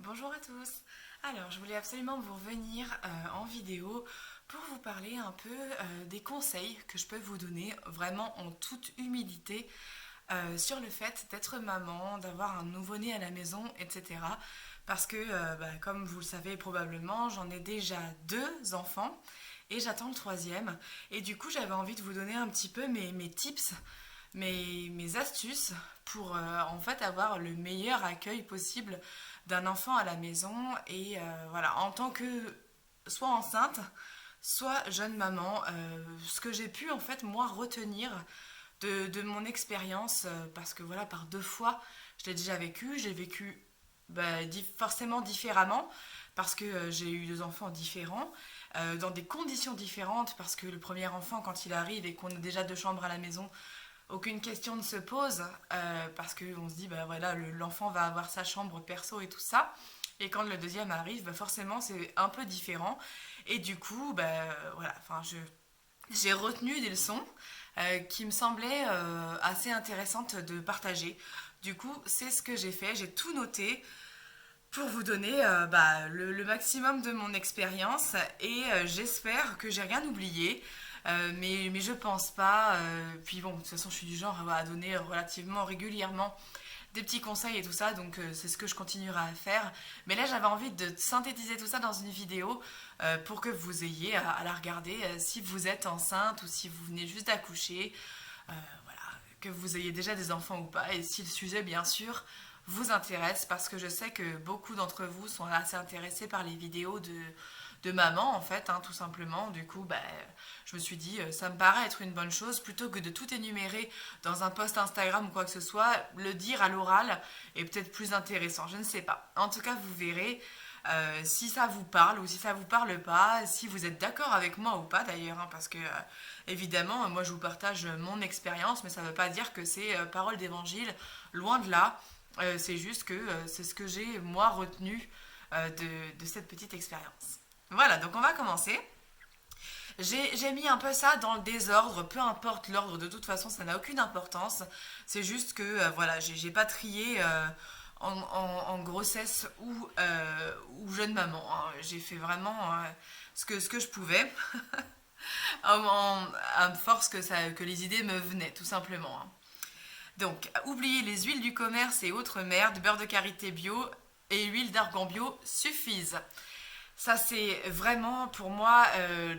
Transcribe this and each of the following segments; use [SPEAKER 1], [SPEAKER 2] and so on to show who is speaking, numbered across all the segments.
[SPEAKER 1] Bonjour à tous. Alors, je voulais absolument vous revenir en vidéo pour vous parler un peu des conseils que je peux vous donner vraiment en toute humilité sur le fait d'être maman, d'avoir un nouveau-né à la maison, etc. Parce que, comme vous le savez probablement, j'en ai déjà deux enfants et j'attends le troisième. Et du coup, j'avais envie de vous donner un petit peu mes tips, mes astuces pour en fait avoir le meilleur accueil possible d'un enfant à la maison. Et voilà, en tant que soit enceinte, soit jeune maman, ce que j'ai pu en fait moi retenir de mon expérience, parce que voilà, par deux fois, je l'ai déjà vécu. J'ai vécu forcément différemment, parce que j'ai eu deux enfants différents, dans des conditions différentes, parce que le premier enfant, quand il arrive et qu'on a déjà deux chambres à la maison, aucune question ne se pose, parce qu'on se dit, bah voilà, l'enfant va avoir sa chambre perso et tout ça. Et quand le deuxième arrive, bah forcément, c'est un peu différent. Et du coup, voilà, enfin, j'ai retenu des leçons qui me semblaient assez intéressantes de partager. Du coup, c'est ce que j'ai fait. J'ai tout noté pour vous donner le maximum de mon expérience et j'espère que j'ai rien oublié. Mais je pense pas. Puis bon, de toute façon, je suis du genre à donner relativement régulièrement des petits conseils et tout ça, donc c'est ce que je continuerai à faire. Mais là, j'avais envie de synthétiser tout ça dans une vidéo pour que vous ayez à la regarder si vous êtes enceinte ou si vous venez juste d'accoucher. Voilà, que vous ayez déjà des enfants ou pas. Et si le sujet, bien sûr, vous intéresse, parce que je sais que beaucoup d'entre vous sont assez intéressés par les vidéos de maman, en fait, hein, tout simplement. Du coup, je me suis dit, ça me paraît être une bonne chose, plutôt que de tout énumérer dans un post Instagram ou quoi que ce soit, le dire à l'oral est peut-être plus intéressant, je ne sais pas. En tout cas, vous verrez si ça vous parle ou si ça vous parle pas, si vous êtes d'accord avec moi ou pas d'ailleurs, hein, parce que évidemment, moi je vous partage mon expérience, mais ça ne veut pas dire que c'est parole d'évangile, loin de là. C'est juste que c'est ce que j'ai moi retenu de cette petite expérience. Voilà, donc on va commencer. J'ai mis un peu ça dans le désordre, peu importe l'ordre, de toute façon ça n'a aucune importance. C'est juste que voilà, j'ai pas trié en grossesse ou jeune maman, hein. J'ai fait vraiment ce que je pouvais, à force que les idées me venaient, tout simplement, hein. Donc, oubliez les huiles du commerce et autres merdes, beurre de karité bio et huile d'argan bio suffisent. Ça, c'est vraiment pour moi,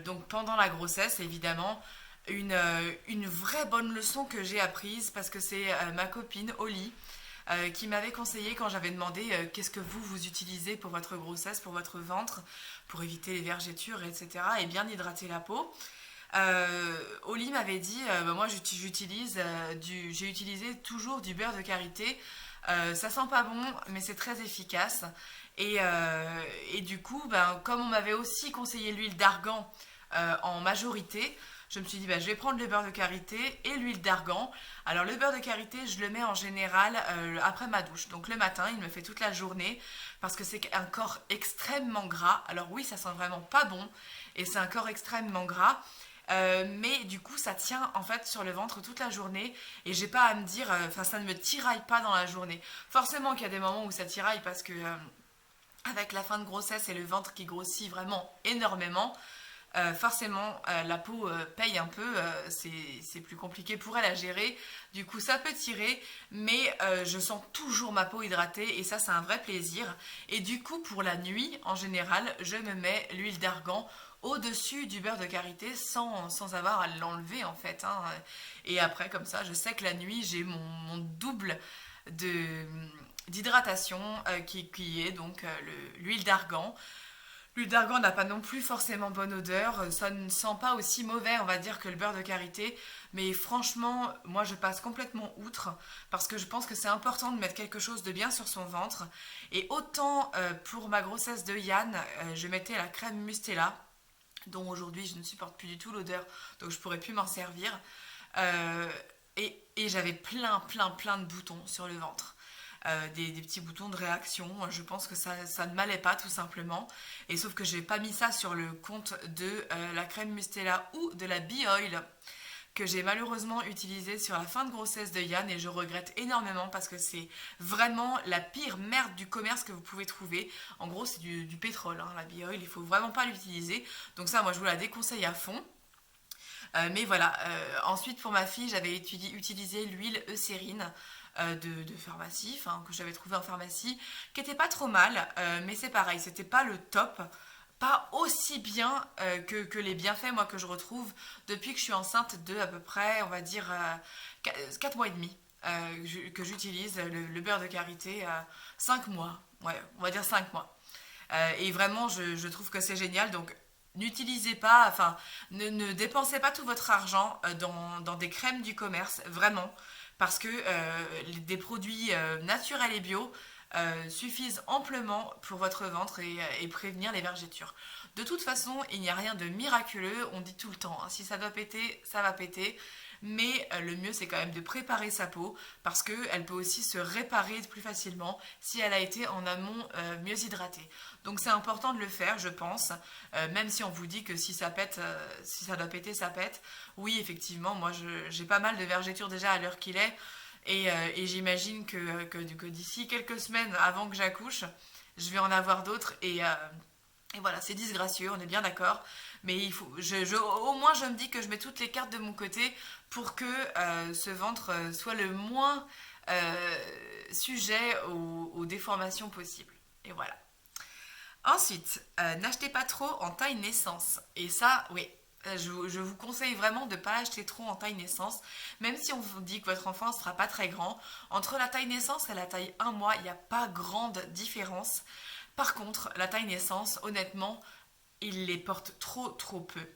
[SPEAKER 1] donc pendant la grossesse, évidemment, une vraie bonne leçon que j'ai apprise, parce que c'est ma copine Oli qui m'avait conseillé quand j'avais demandé qu'est-ce que vous utilisez pour votre grossesse, pour votre ventre, pour éviter les vergetures, etc. et bien hydrater la peau. Oli m'avait dit, moi j'ai utilisé toujours du beurre de karité. Ça sent pas bon, mais c'est très efficace. Et du coup, comme on m'avait aussi conseillé l'huile d'argan en majorité, je me suis dit, je vais prendre le beurre de karité et l'huile d'argan. Alors le beurre de karité, je le mets en général après ma douche. Donc le matin, il me fait toute la journée, parce que c'est un corps extrêmement gras. Alors oui, ça sent vraiment pas bon et c'est un corps extrêmement gras. Mais du coup ça tient en fait sur le ventre toute la journée, et j'ai pas à me dire, enfin ça ne me tiraille pas dans la journée. Forcément qu'il y a des moments où ça tiraille, parce que avec la fin de grossesse et le ventre qui grossit vraiment énormément, forcément la peau paye un peu, c'est plus compliqué pour elle à gérer, du coup ça peut tirer, mais je sens toujours ma peau hydratée et ça c'est un vrai plaisir. Et du coup pour la nuit en général, je me mets l'huile d'argan au-dessus du beurre de karité sans avoir à l'enlever en fait, hein. Et après comme ça je sais que la nuit j'ai mon double de d'hydratation qui est donc l'huile d'argan. L'huile d'argan n'a pas non plus forcément bonne odeur, ça ne sent pas aussi mauvais, on va dire, que le beurre de karité, mais franchement, moi je passe complètement outre, parce que je pense que c'est important de mettre quelque chose de bien sur son ventre. Et autant pour ma grossesse de Yann, je mettais la crème Mustela, dont aujourd'hui je ne supporte plus du tout l'odeur, donc je pourrais plus m'en servir. Euh, et j'avais plein de boutons sur le ventre. Des petits boutons de réaction. Je pense que ça ne m'allait pas, tout simplement. Et sauf que j'ai pas mis ça sur le compte de la crème Mustela ou de la Bee Oil, que j'ai malheureusement utilisé sur la fin de grossesse de Yann et je regrette énormément parce que c'est vraiment la pire merde du commerce que vous pouvez trouver. En gros, c'est du pétrole, hein, la Bioil, il faut vraiment pas l'utiliser. Donc ça, moi, je vous la déconseille à fond. Mais voilà, ensuite pour ma fille, j'avais utilisé l'huile Eucérine de pharmacie, que j'avais trouvé en pharmacie, qui était pas trop mal, mais c'est pareil, c'était pas le top, pas aussi bien que les bienfaits moi que je retrouve depuis que je suis enceinte de à peu près, on va dire, 4 mois et demi. Que j'utilise le beurre de karité 5 mois, ouais, on va dire 5 mois. Et vraiment, je trouve que c'est génial. Donc, n'utilisez pas, enfin, ne dépensez pas tout votre argent dans des crèmes du commerce, vraiment, parce que des produits naturels et bio suffisent amplement pour votre ventre et prévenir les vergetures. De toute façon, il n'y a rien de miraculeux, on dit tout le temps, hein, si ça doit péter, ça va péter. Mais le mieux, c'est quand même de préparer sa peau parce qu'elle peut aussi se réparer plus facilement si elle a été en amont mieux hydratée. Donc c'est important de le faire, je pense, même si on vous dit que si ça pète, si ça doit péter, ça pète. Oui, effectivement, moi j'ai pas mal de vergetures déjà à l'heure qu'il est et j'imagine que d'ici quelques semaines avant que j'accouche, je vais en avoir d'autres et voilà, c'est disgracieux, on est bien d'accord. Mais il faut, au moins, je me dis que je mets toutes les cartes de mon côté pour que ce ventre soit le moins sujet aux déformations possibles. Et voilà. Ensuite, n'achetez pas trop en taille naissance. Et ça, oui, je vous conseille vraiment de ne pas acheter trop en taille naissance, même si on vous dit que votre enfant ne sera pas très grand. Entre la taille naissance et la taille 1 mois, il n'y a pas grande différence. Par contre, la taille naissance, honnêtement, il les porte trop peu.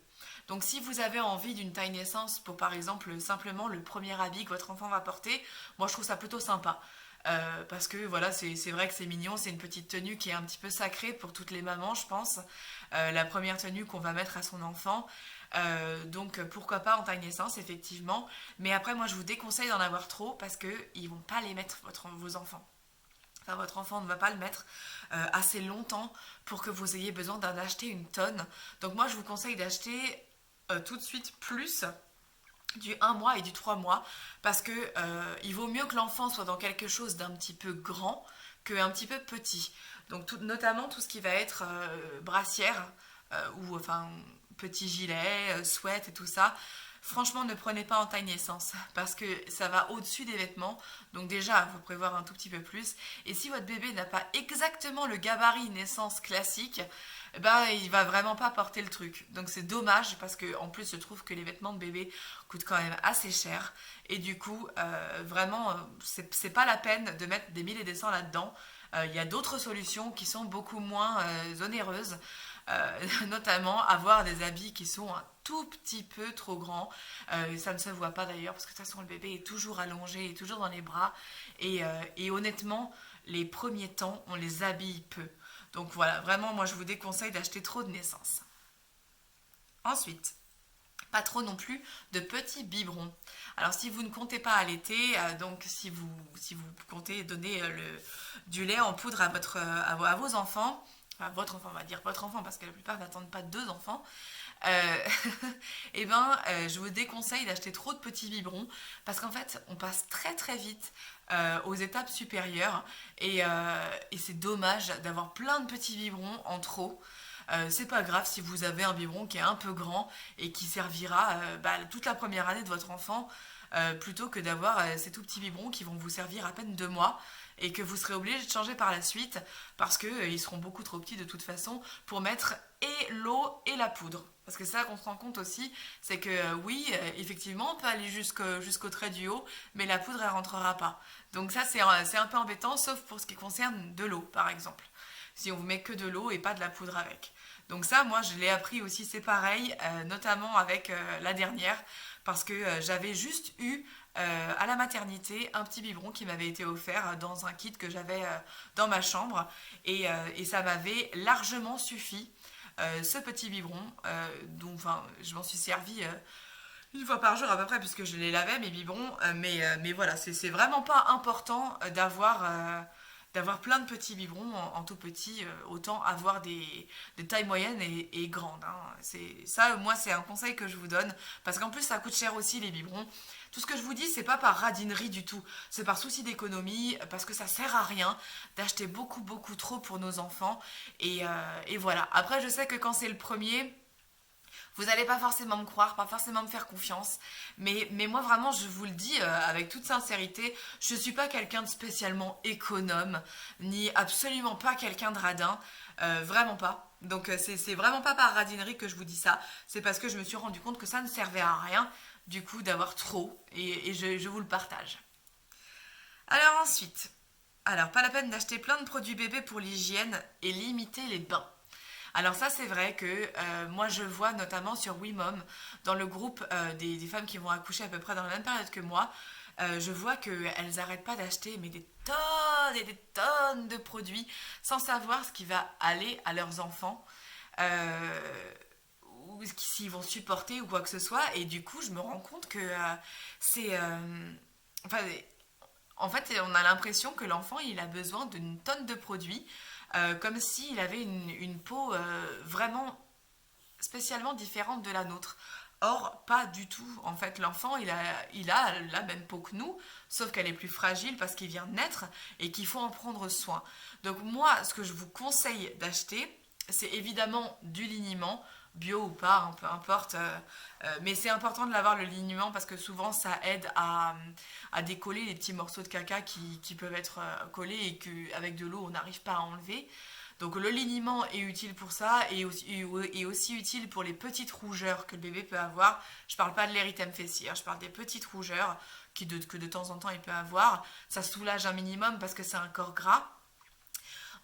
[SPEAKER 1] Donc si vous avez envie d'une taille naissance pour par exemple simplement le premier habit que votre enfant va porter, moi je trouve ça plutôt sympa. Parce que voilà, c'est vrai que c'est mignon, c'est une petite tenue qui est un petit peu sacrée pour toutes les mamans, je pense. La première tenue qu'on va mettre à son enfant. Donc pourquoi pas en taille naissance, effectivement. Mais après, moi je vous déconseille d'en avoir trop parce qu'ils vont pas les mettre, vos enfants. Enfin, votre enfant ne va pas le mettre assez longtemps pour que vous ayez besoin d'en acheter une tonne. Donc moi, je vous conseille d'acheter tout de suite plus du 1 mois et du 3 mois parce que il vaut mieux que l'enfant soit dans quelque chose d'un petit peu grand qu'un petit peu petit. Donc notamment tout ce qui va être brassière ou enfin petit gilet, sweat et tout ça. Franchement, ne prenez pas en taille naissance parce que ça va au-dessus des vêtements. Donc déjà, il faut prévoir un tout petit peu plus. Et si votre bébé n'a pas exactement le gabarit naissance classique, ben, il va vraiment pas porter le truc. Donc c'est dommage parce que en plus, je trouve que les vêtements de bébé coûtent quand même assez cher. Et du coup, vraiment, c'est pas la peine de mettre des 1000 et des cents là-dedans. Il y a d'autres solutions qui sont beaucoup moins onéreuses. Notamment avoir des habits qui sont un tout petit peu trop grands. Ça ne se voit pas d'ailleurs parce que de toute façon le bébé est toujours allongé, est toujours dans les bras et honnêtement les premiers temps on les habille peu. Donc voilà, vraiment moi je vous déconseille d'acheter trop de naissance. Ensuite, pas trop non plus de petits biberons. Alors si vous ne comptez pas allaiter, donc si vous comptez donner du lait en poudre à vos enfants, enfin votre enfant, on va dire votre enfant parce que la plupart n'attendent pas 2 enfants, et ben je vous déconseille d'acheter trop de petits biberons parce qu'en fait on passe très vite aux étapes supérieures et c'est dommage d'avoir plein de petits biberons en trop. C'est pas grave si vous avez un biberon qui est un peu grand et qui servira toute la première année de votre enfant plutôt que d'avoir ces tout petits biberons qui vont vous servir à peine 2 mois et que vous serez obligé de changer par la suite parce qu'ils seront beaucoup trop petits de toute façon pour mettre et l'eau et la poudre. Parce que c'est ça qu'on se rend compte aussi, c'est que oui, effectivement, on peut aller jusqu'au trait du haut, mais la poudre, elle rentrera pas. Donc ça, c'est un peu embêtant, sauf pour ce qui concerne de l'eau, par exemple. Si on vous met que de l'eau et pas de la poudre avec. Donc ça, moi, je l'ai appris aussi, c'est pareil, notamment avec la dernière, parce que j'avais juste eu à la maternité un petit biberon qui m'avait été offert dans un kit que j'avais dans ma chambre et ça m'avait largement suffi, ce petit biberon, dont enfin, je m'en suis servi une fois par jour à peu près puisque je les lavais mes biberons, mais voilà, c'est vraiment pas important d'avoir plein de petits biberons en tout petit, autant avoir des tailles moyennes et grandes, hein. C'est ça, moi, c'est un conseil que je vous donne, parce qu'en plus, ça coûte cher aussi les biberons. Tout ce que je vous dis, c'est pas par radinerie du tout, c'est par souci d'économie, parce que ça sert à rien d'acheter beaucoup, beaucoup trop pour nos enfants. Et voilà. Après, je sais que quand c'est le premier, vous n'allez pas forcément me croire, pas forcément me faire confiance, mais moi vraiment je vous le dis avec toute sincérité, je ne suis pas quelqu'un de spécialement économe, ni absolument pas quelqu'un de radin, vraiment pas. Donc c'est vraiment pas par radinerie que je vous dis ça, c'est parce que je me suis rendu compte que ça ne servait à rien du coup d'avoir trop, et je vous le partage. Alors ensuite, alors pas la peine d'acheter plein de produits bébés pour l'hygiène et limiter les bains. Alors ça c'est vrai que moi je vois notamment sur WeMom, dans le groupe des femmes qui vont accoucher à peu près dans la même période que moi, je vois qu'elles n'arrêtent pas d'acheter mais des tonnes et des tonnes de produits sans savoir ce qui va aller à leurs enfants, ou s'ils vont supporter ou quoi que ce soit. Et du coup je me rends compte que c'est... enfin, en fait on a l'impression que l'enfant il a besoin d'une tonne de produits, comme s'il avait une peau vraiment spécialement différente de la nôtre. Or, pas du tout. En fait, l'enfant, il a la même peau que nous, sauf qu'elle est plus fragile parce qu'il vient de naître et qu'il faut en prendre soin. Donc moi, ce que je vous conseille d'acheter, c'est évidemment du liniment, bio ou pas, hein, peu importe. Mais c'est important de l'avoir le liniment parce que souvent ça aide à décoller les petits morceaux de caca qui peuvent être collés et qu'avec de l'eau on n'arrive pas à enlever. Donc le liniment est utile pour ça et aussi utile pour les petites rougeurs que le bébé peut avoir. Je parle pas de l'érythème fessier, hein, je parle des petites rougeurs que de temps en temps il peut avoir. Ça soulage un minimum parce que c'est un corps gras.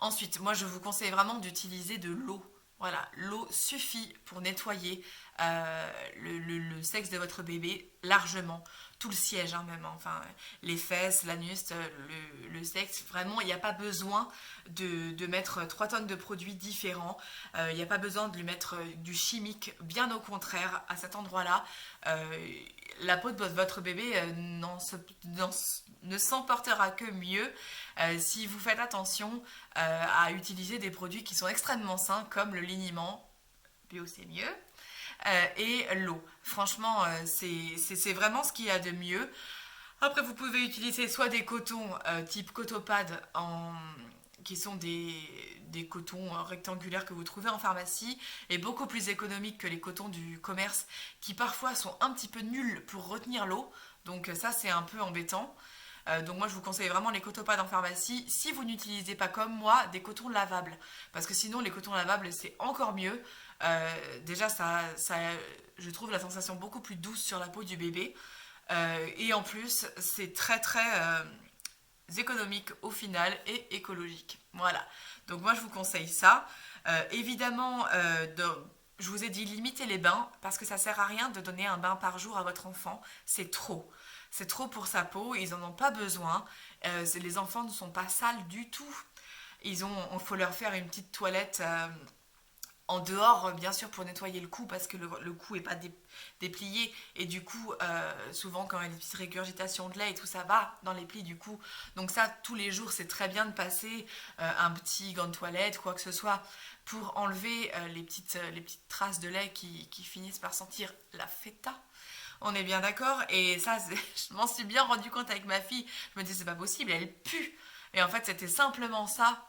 [SPEAKER 1] Ensuite, moi je vous conseille vraiment d'utiliser de l'eau. Voilà, l'eau suffit pour nettoyer le sexe de votre bébé largement. Tout le siège, hein, même, hein. Enfin, les fesses, l'anus, le sexe. Vraiment, il n'y a pas besoin de mettre 3 tonnes de produits différents. Il n'y a pas besoin de lui mettre du chimique. Bien au contraire, à cet endroit-là, la peau de votre bébé ne s'emportera que mieux si vous faites attention à utiliser des produits qui sont extrêmement sains, comme le liniment, bio c'est mieux, et l'eau. Franchement, c'est vraiment ce qu'il y a de mieux. Après, vous pouvez utiliser soit des cotons type Cotopad, qui sont des cotons rectangulaires que vous trouvez en pharmacie, et beaucoup plus économiques que les cotons du commerce, qui parfois sont un petit peu nuls pour retenir l'eau. Donc ça, c'est un peu embêtant. Donc moi je vous conseille vraiment les cotopads en pharmacie si vous n'utilisez pas comme moi des cotons lavables, parce que sinon les cotons lavables c'est encore mieux. Déjà je trouve la sensation beaucoup plus douce sur la peau du bébé. Et en plus c'est très très économique au final et écologique. Voilà, donc moi je vous conseille ça. Évidemment, je vous ai dit limiter les bains parce que ça sert à rien de donner un bain par jour à votre enfant, c'est trop. C'est trop pour sa peau, ils n'en ont pas besoin. Les enfants ne sont pas sales du tout. Il faut leur faire une petite toilette en dehors, bien sûr, pour nettoyer le cou, parce que le cou n'est pas déplié. Et du coup, souvent, quand il y a des petites régurgitations de lait et tout, ça va dans les plis du cou. Donc ça, tous les jours, c'est très bien de passer un petit gant de toilette, quoi que ce soit, pour enlever les petites traces de lait qui finissent par sentir la feta. On est bien d'accord. Et ça, je m'en suis bien rendu compte avec ma fille. Je me disais, c'est pas possible, elle pue. Et en fait, c'était simplement ça.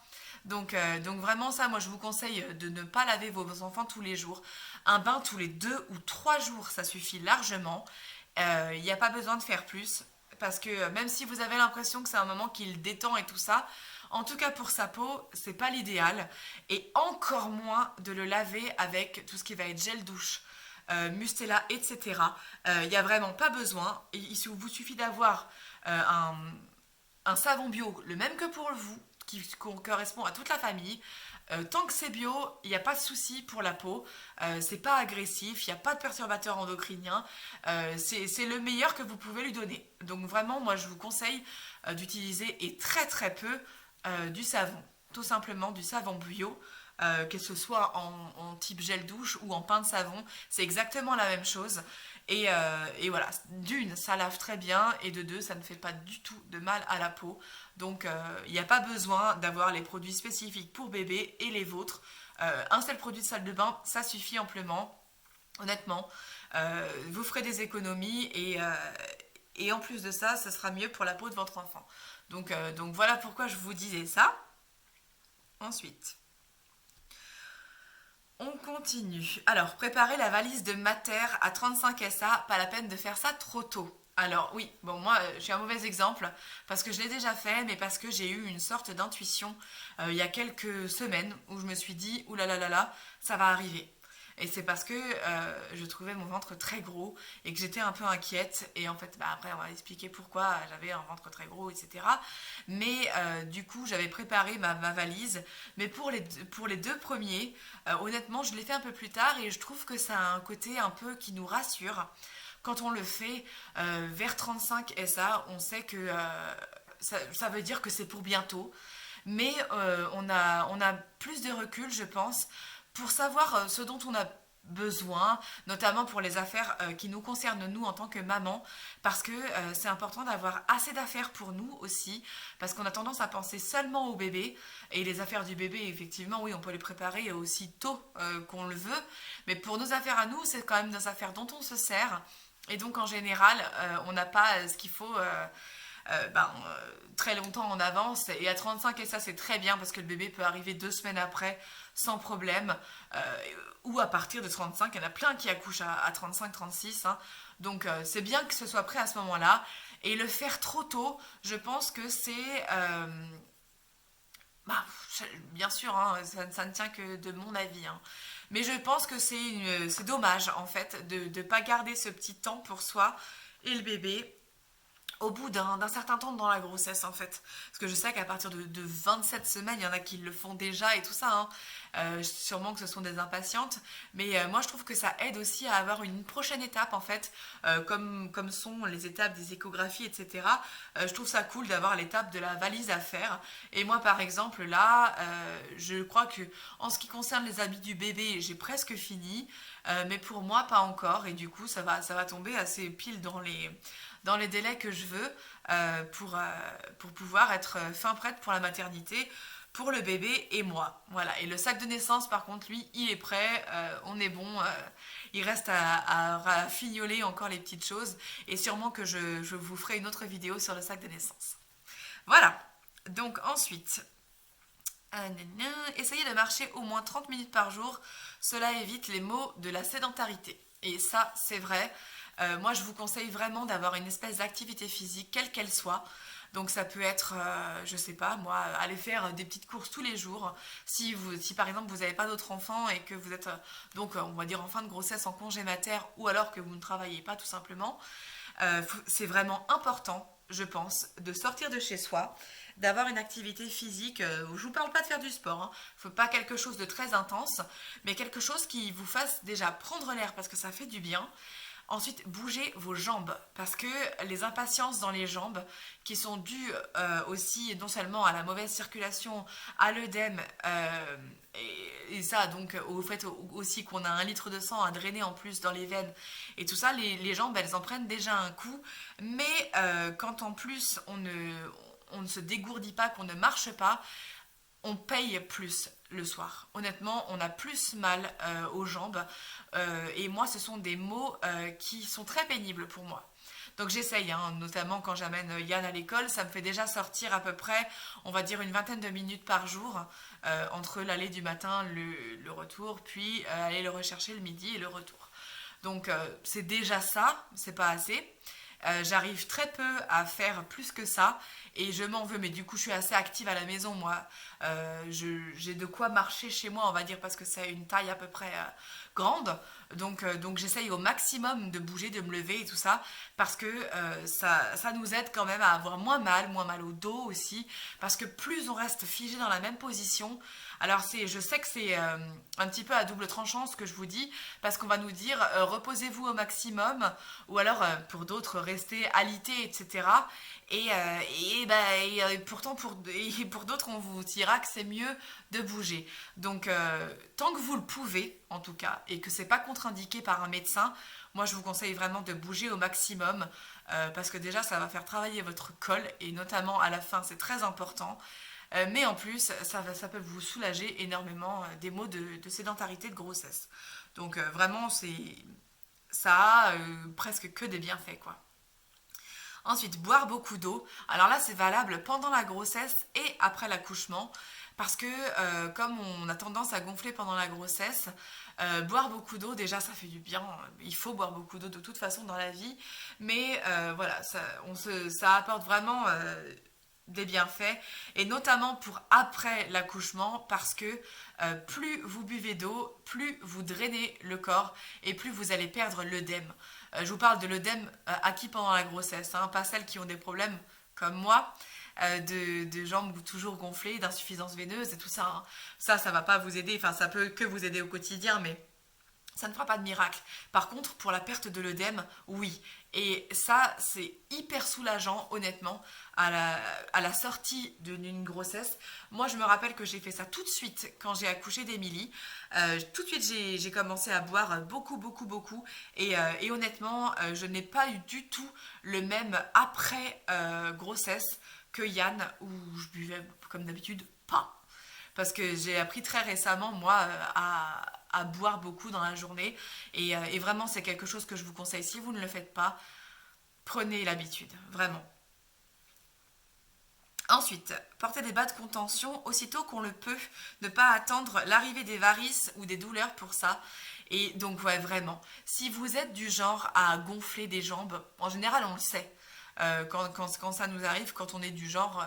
[SPEAKER 1] Donc vraiment ça, moi je vous conseille de ne pas laver vos enfants tous les jours. Un bain tous les 2 ou 3 jours, ça suffit largement. Il n'y a pas besoin de faire plus. Parce que même si vous avez l'impression que c'est un moment qui le détend et tout ça, en tout cas pour sa peau, c'est pas l'idéal. Et encore moins de le laver avec tout ce qui va être gel douche, Mustela, etc. Il n'y a vraiment pas besoin. Il vous suffit d'avoir un savon bio, le même que pour vous, qui correspond à toute la famille. Tant que c'est bio, il n'y a pas de souci pour la peau. C'est pas agressif, il n'y a pas de perturbateur endocrinien. C'est le meilleur que vous pouvez lui donner. Donc vraiment, moi je vous conseille d'utiliser, et très très peu, du savon. tout simplement du savon bio, que ce soit en type gel douche ou en pain de savon, c'est exactement la même chose. Et voilà, d'une, ça lave très bien, et de deux, ça ne fait pas du tout de mal à la peau. Donc il n'y a pas besoin d'avoir les produits spécifiques pour bébé et les vôtres. Un seul produit de salle de bain, ça suffit amplement, honnêtement. Vous ferez des économies et en plus de ça, ça sera mieux pour la peau de votre enfant. Donc voilà pourquoi je vous disais ça. Ensuite, on continue. Alors, préparer la valise de Mater à 35 SA, pas la peine de faire ça trop tôt. Alors oui, bon moi je suis un mauvais exemple parce que je l'ai déjà fait, mais parce que j'ai eu une sorte d'intuition il y a quelques semaines où je me suis dit ouh là là là là, ça va arriver. Et c'est parce que je trouvais mon ventre très gros et que j'étais un peu inquiète. Et en fait, bah, après, on va expliquer pourquoi j'avais un ventre très gros, etc. Mais du coup, j'avais préparé ma valise. Mais pour les deux premiers, honnêtement, je l'ai fait un peu plus tard et je trouve que ça a un côté un peu qui nous rassure. Quand on le fait vers 35 SA, on sait que ça veut dire que c'est pour bientôt. Mais on a plus de recul, je pense, pour savoir ce dont on a besoin, notamment pour les affaires qui nous concernent nous en tant que maman, parce que c'est important d'avoir assez d'affaires pour nous aussi, parce qu'on a tendance à penser seulement au bébé, et les affaires du bébé, effectivement, oui, on peut les préparer aussi tôt qu'on le veut, mais pour nos affaires à nous, c'est quand même des affaires dont on se sert, et donc en général, on n'a pas ce qu'il faut très longtemps en avance. Et à 35, et ça c'est très bien parce que le bébé peut arriver 2 semaines après sans problème. Ou à partir de 35, il y en a plein qui accouchent à 35, 36. Hein. Donc c'est bien que ce soit prêt à ce moment-là. Et le faire trop tôt, je pense que c'est... bah, bien sûr, hein, ça ne tient que de mon avis. Hein. Mais je pense que c'est dommage en fait de ne pas garder ce petit temps pour soi et le bébé au bout d'un certain temps dans la grossesse en fait. Parce que je sais qu'à partir de 27 semaines, il y en a qui le font déjà et tout ça. Hein. Sûrement que ce sont des impatientes. Mais moi je trouve que ça aide aussi à avoir une prochaine étape en fait. Comme sont les étapes des échographies, etc. Je trouve ça cool d'avoir l'étape de la valise à faire. Et moi par exemple là, je crois que en ce qui concerne les habits du bébé, j'ai presque fini. Mais pour moi pas encore. Et du coup ça va tomber assez pile dans les délais que je veux pour pouvoir être fin prête pour la maternité, pour le bébé et moi. Voilà. Et le sac de naissance, par contre, lui, il est prêt, on est bon. Il reste à rafignoler encore les petites choses. Et sûrement que je vous ferai une autre vidéo sur le sac de naissance. Voilà. Donc ensuite, essayez de marcher au moins 30 minutes par jour. Cela évite les maux de la sédentarité. Et ça, c'est vrai. Moi, je vous conseille vraiment d'avoir une espèce d'activité physique, quelle qu'elle soit. Donc ça peut être, je sais pas, moi, aller faire des petites courses tous les jours. Si par exemple vous n'avez pas d'autres enfants et que vous êtes donc on va dire en fin de grossesse, en congé mater, ou alors que vous ne travaillez pas tout simplement, c'est vraiment important, je pense, de sortir de chez soi, d'avoir une activité physique. Je vous parle pas de faire du sport, hein. Faut pas quelque chose de très intense, mais quelque chose qui vous fasse déjà prendre l'air parce que ça fait du bien. Ensuite, bougez vos jambes parce que les impatiences dans les jambes qui sont dues aussi non seulement à la mauvaise circulation, à l'œdème et ça donc au fait aussi qu'on a 1 litre de sang à drainer en plus dans les veines et tout ça, les jambes elles en prennent déjà un coup. Mais quand en plus on ne se dégourdit pas, qu'on ne marche pas, on paye plus le soir. Honnêtement, on a plus mal aux jambes. Et moi, ce sont des maux qui sont très pénibles pour moi. Donc j'essaye, hein, notamment quand j'amène Yann à l'école, ça me fait déjà sortir à peu près, on va dire une vingtaine de minutes par jour, entre l'aller du matin, le retour, puis aller le rechercher le midi et le retour. Donc c'est déjà ça, c'est pas assez. J'arrive très peu à faire plus que ça et je m'en veux, mais du coup je suis assez active à la maison moi. J'ai de quoi marcher chez moi on va dire parce que c'est une taille à peu près grande, donc j'essaye au maximum de bouger, de me lever et tout ça parce que ça nous aide quand même à avoir moins mal au dos aussi, parce que plus on reste figé dans la même position, alors je sais que c'est un petit peu à double tranchant ce que je vous dis, parce qu'on va nous dire reposez-vous au maximum, ou alors pour d'autres rester alité, etc. Et pourtant, pour d'autres, on vous dira que c'est mieux de bouger. Donc, tant que vous le pouvez, en tout cas, et que c'est pas contre-indiqué par un médecin, moi, je vous conseille vraiment de bouger au maximum, parce que déjà, ça va faire travailler votre col, et notamment à la fin, c'est très important. Mais en plus, ça peut vous soulager énormément des maux de sédentarité de grossesse. Donc, vraiment, ça a presque que des bienfaits, quoi. Ensuite, boire beaucoup d'eau. Alors là, c'est valable pendant la grossesse et après l'accouchement. Parce que comme on a tendance à gonfler pendant la grossesse, boire beaucoup d'eau, déjà, ça fait du bien. Il faut boire beaucoup d'eau de toute façon dans la vie. Mais voilà, ça apporte vraiment des bienfaits. Et notamment pour après l'accouchement, parce que plus vous buvez d'eau, plus vous drainez le corps et plus vous allez perdre l'œdème. Je vous parle de l'œdème acquis pendant la grossesse, hein, pas celles qui ont des problèmes comme moi, de jambes toujours gonflées, d'insuffisance veineuse et tout ça. Hein. Ça va pas vous aider, enfin ça peut que vous aider au quotidien, mais ça ne fera pas de miracle. Par contre, pour la perte de l'œdème, oui. Et ça, c'est hyper soulageant, honnêtement, à la sortie d'une grossesse. Moi, je me rappelle que j'ai fait ça tout de suite quand j'ai accouché d'Émilie. Tout de suite, j'ai commencé à boire beaucoup, beaucoup, beaucoup. Et honnêtement, je n'ai pas eu du tout le même après grossesse que Yann, où je buvais, comme d'habitude, pas. Parce que j'ai appris très récemment, moi, à boire beaucoup dans la journée. Et vraiment, c'est quelque chose que je vous conseille. Si vous ne le faites pas, prenez l'habitude, vraiment. Ensuite, porter des bas de contention aussitôt qu'on le peut. Ne pas attendre l'arrivée des varices ou des douleurs pour ça. Et donc, ouais, vraiment. Si vous êtes du genre à gonfler des jambes, en général, on le sait. Quand ça nous arrive, quand on est du genre,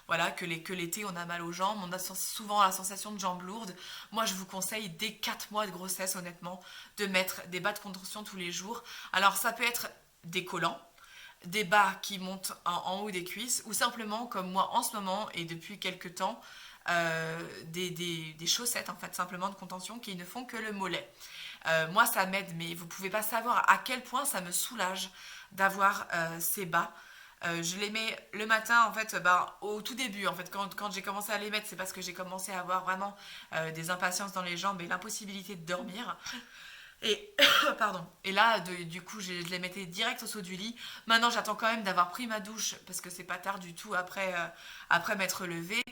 [SPEAKER 1] voilà, que l'été on a mal aux jambes, on a souvent la sensation de jambes lourdes. Moi, je vous conseille dès 4 mois de grossesse, honnêtement, de mettre des bas de contention tous les jours. Alors, ça peut être des collants, des bas qui montent en haut des cuisses, ou simplement, comme moi en ce moment et depuis quelques temps, des chaussettes, en fait, simplement de contention qui ne font que le mollet. Moi, ça m'aide, mais vous pouvez pas savoir à quel point ça me soulage d'avoir ces bas. Je les mets le matin, en fait, au tout début, en fait, quand j'ai commencé à les mettre, c'est parce que j'ai commencé à avoir vraiment des impatiences dans les jambes et l'impossibilité de dormir. Et, pardon. Et là, du coup, je les mettais direct au saut du lit. Maintenant, j'attends quand même d'avoir pris ma douche, parce que c'est pas tard du tout après m'être levée.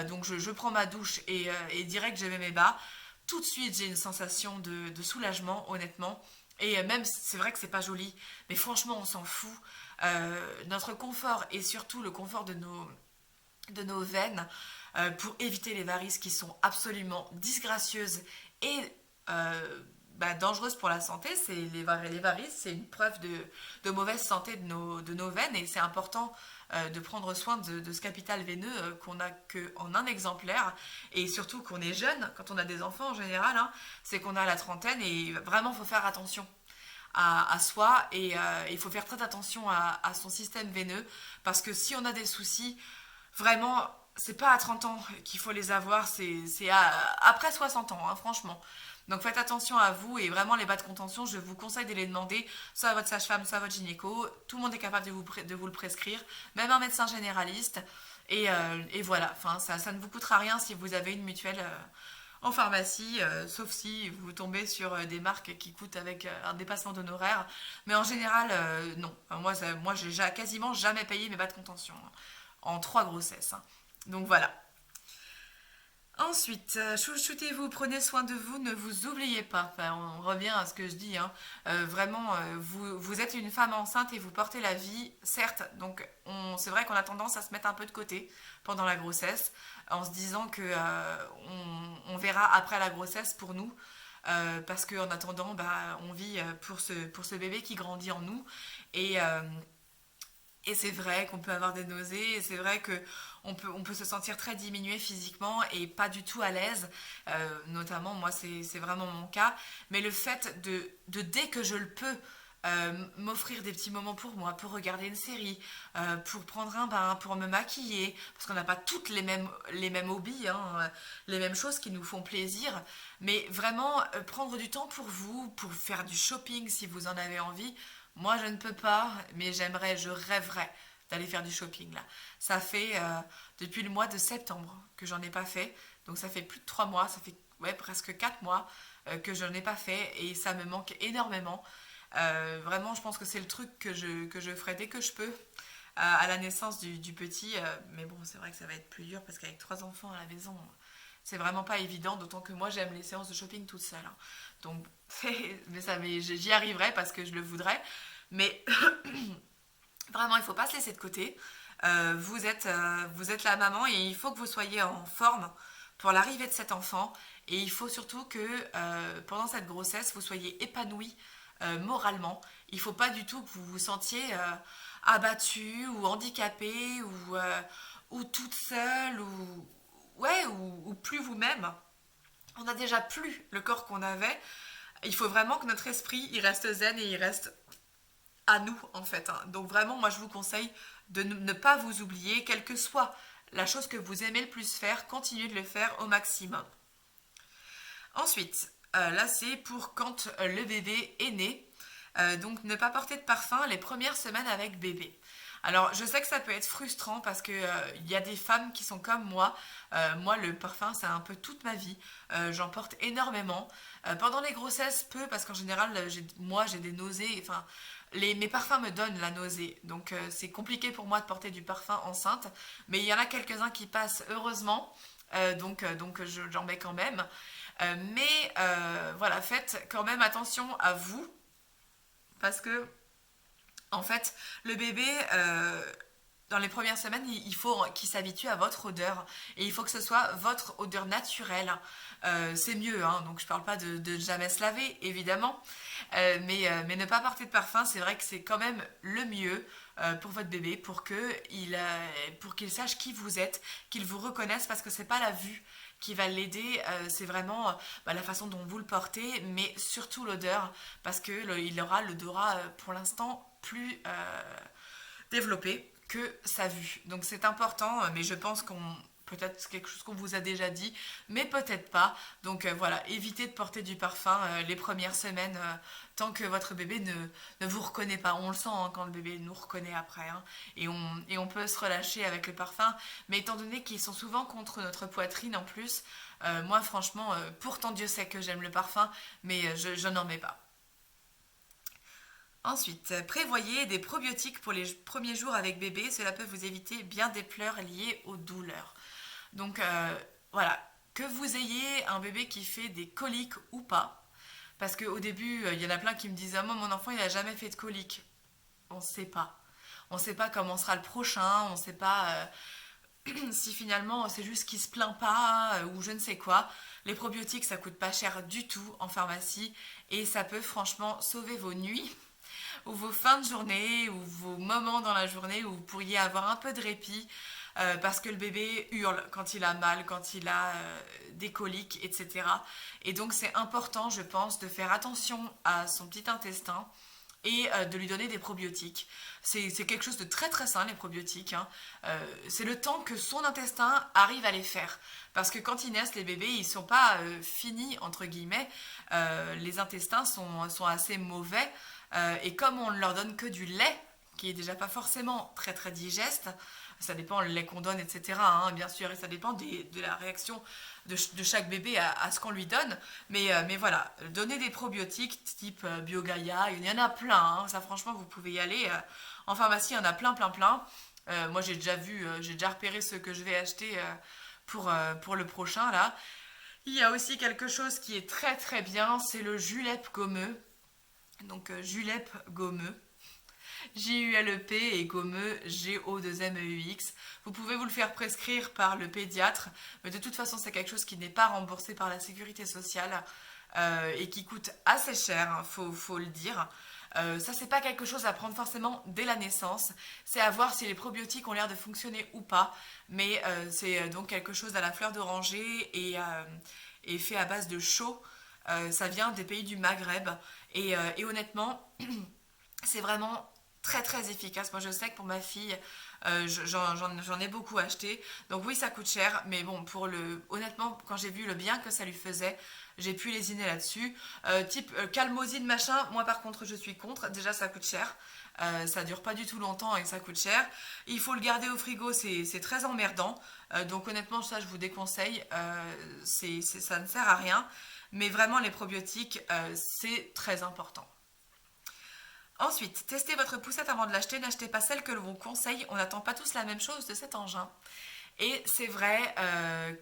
[SPEAKER 1] Donc, je prends ma douche et direct, je mets mes bas. Tout de suite, j'ai une sensation de soulagement, honnêtement. Et même, c'est vrai que c'est pas joli, mais franchement, on s'en fout. Notre confort et surtout le confort de nos veines pour éviter les varices qui sont absolument disgracieuses et dangereuses pour la santé. Les varices, c'est une preuve de mauvaise santé de nos veines et c'est important de prendre soin de ce capital veineux qu'on n'a qu'en un exemplaire et surtout qu'on est jeune, quand on a des enfants en général, hein, c'est qu'on a la trentaine et vraiment il faut faire attention à soi et il faut faire très attention à son système veineux parce que si on a des soucis, vraiment, c'est pas à 30 ans qu'il faut les avoir, après 60 ans, hein, franchement. Donc faites attention à vous et vraiment les bas de contention, je vous conseille de les demander soit à votre sage-femme, soit à votre gynéco. Tout le monde est capable de vous le prescrire, même un médecin généraliste. Et voilà, enfin, ça ne vous coûtera rien si vous avez une mutuelle en pharmacie, sauf si vous tombez sur des marques qui coûtent avec un dépassement d'honoraires. Mais en général, non. Enfin, moi j'ai quasiment jamais payé mes bas de contention hein, en 3 grossesses. Hein. Donc voilà. Ensuite, chouchoutez-vous, prenez soin de vous, ne vous oubliez pas. Enfin, on revient à ce que je dis. Hein. Vraiment, vous êtes une femme enceinte et vous portez la vie, certes. Donc, c'est vrai qu'on a tendance à se mettre un peu de côté pendant la grossesse, en se disant que on verra après la grossesse pour nous. Parce qu'en attendant, on vit pour ce bébé qui grandit en nous. Et, euh, et c'est vrai qu'on peut avoir des nausées, et c'est vrai qu'on peut se sentir très diminué physiquement et pas du tout à l'aise. Notamment, moi, c'est vraiment mon cas. Mais le fait dès que je le peux, m'offrir des petits moments pour moi, pour regarder une série, pour prendre un bain, pour me maquiller, parce qu'on n'a pas toutes les mêmes hobbies, hein, les mêmes choses qui nous font plaisir, mais vraiment prendre du temps pour vous, pour faire du shopping si vous en avez envie. Moi, je ne peux pas, mais j'aimerais, je rêverais d'aller faire du shopping là. Ça fait depuis le mois de septembre que j'en ai pas fait. Donc ça fait plus de 3 mois, ça fait ouais, presque 4 mois que je n'en ai pas fait et ça me manque énormément. Vraiment, je pense que c'est le truc que je ferai dès que je peux à la naissance du petit. Mais bon, c'est vrai que ça va être plus dur parce qu'avec 3 enfants à la maison, c'est vraiment pas évident. D'autant que moi, j'aime les séances de shopping toute seule, hein. Donc, mais j'y arriverai parce que je le voudrais. Mais vraiment, il ne faut pas se laisser de côté. Vous êtes la maman et il faut que vous soyez en forme pour l'arrivée de cet enfant. Et il faut surtout que pendant cette grossesse, vous soyez épanoui moralement. Il ne faut pas du tout que vous vous sentiez abattue ou handicapée ou toute seule ou, ouais, ou plus vous-même. On n'a déjà plus le corps qu'on avait. Il faut vraiment que notre esprit il reste zen et il reste à nous en fait, hein. Donc vraiment, moi je vous conseille de ne pas vous oublier, quelle que soit la chose que vous aimez le plus faire, continuez de le faire au maximum. Ensuite, là c'est pour quand le bébé est né. Donc ne pas porter de parfum les premières semaines avec bébé. Alors je sais que ça peut être frustrant parce que il y a des femmes qui sont comme moi. Moi le parfum c'est un peu toute ma vie. J'en porte énormément. Pendant les grossesses peu parce qu'en général moi j'ai des nausées. Enfin mes parfums me donnent la nausée. Donc c'est compliqué pour moi de porter du parfum enceinte. Mais il y en a quelques-uns qui passent heureusement. Donc j'en mets quand même. Mais voilà, faites quand même attention à vous parce que en fait, le bébé, dans les premières semaines, il faut qu'il s'habitue à votre odeur. Et il faut que ce soit votre odeur naturelle. C'est mieux, hein, donc je ne parle pas de jamais se laver, évidemment. Mais ne pas porter de parfum, c'est vrai que c'est quand même le mieux pour votre bébé, pour qu'il sache qui vous êtes, qu'il vous reconnaisse, parce que c'est pas la vue qui va l'aider, c'est vraiment la façon dont vous le portez, mais surtout l'odeur, parce qu'il aura l'odorat pour l'instant plus développé que sa vue. Donc c'est important, mais je pense qu'on peut-être c'est quelque chose qu'on vous a déjà dit, mais peut-être pas. Donc voilà, évitez de porter du parfum les premières semaines tant que votre bébé ne vous reconnaît pas. On le sent hein, quand le bébé nous reconnaît après, hein, et on peut se relâcher avec le parfum, mais étant donné qu'ils sont souvent contre notre poitrine en plus, moi franchement, pourtant Dieu sait que j'aime le parfum, mais je n'en mets pas. Ensuite, prévoyez des probiotiques pour les premiers jours avec bébé. Cela peut vous éviter bien des pleurs liées aux douleurs. Donc voilà, que vous ayez un bébé qui fait des coliques ou pas, parce qu'au début, il y en a plein qui me disent «Ah moi, mon enfant, il n'a jamais fait de coliques». On ne sait pas. On ne sait pas comment sera le prochain, on ne sait pas si finalement c'est juste qu'il ne se plaint pas ou je ne sais quoi. Les probiotiques, ça coûte pas cher du tout en pharmacie et ça peut franchement sauver vos nuits ou vos fins de journée ou vos moments dans la journée où vous pourriez avoir un peu de répit parce que le bébé hurle quand il a mal, quand il a des coliques, etc. Et donc c'est important, je pense, de faire attention à son petit intestin et de lui donner des probiotiques. C'est quelque chose de très très sain, les probiotiques, hein. C'est le temps que son intestin arrive à les faire. Parce que quand ils naissent, les bébés, ils ne sont pas finis, entre guillemets. Les intestins sont assez mauvais. Et comme on ne leur donne que du lait, qui est déjà pas forcément très très digeste, ça dépend le lait qu'on donne, etc. hein, bien sûr, et ça dépend de la réaction de chaque bébé à ce qu'on lui donne. Mais voilà, donner des probiotiques type BioGaia, il y en a plein. Hein, ça, franchement, vous pouvez y aller. En pharmacie, il y en a plein, plein, plein. Moi, j'ai déjà repéré ceux que je vais acheter pour le prochain, là. Il y a aussi quelque chose qui est très, très bien, c'est le Julep gommeux. Donc, Julep gommeux. Julep et gommeux GO2MEUX. Vous pouvez vous le faire prescrire par le pédiatre, mais de toute façon c'est quelque chose qui n'est pas remboursé par la sécurité sociale et qui coûte assez cher, hein, faut le dire. Ça c'est pas quelque chose à prendre forcément dès la naissance, c'est à voir si les probiotiques ont l'air de fonctionner ou pas, mais c'est donc quelque chose à la fleur d'oranger et fait à base de chaux. Ça vient des pays du Maghreb et honnêtement c'est vraiment très très efficace. Moi je sais que pour ma fille, j'en ai beaucoup acheté. Donc oui, ça coûte cher, mais bon, honnêtement, quand j'ai vu le bien que ça lui faisait, j'ai pu lésiner là-dessus. Type calmosine machin, moi par contre je suis contre. Déjà ça coûte cher. Ça dure pas du tout longtemps et ça coûte cher. Il faut le garder au frigo, c'est très emmerdant. Donc honnêtement, ça je vous déconseille. Ça ne sert à rien. Mais vraiment, les probiotiques, c'est très important. Ensuite, testez votre poussette avant de l'acheter. N'achetez pas celle que l'on vous conseille. On n'attend pas tous la même chose de cet engin. Et c'est vrai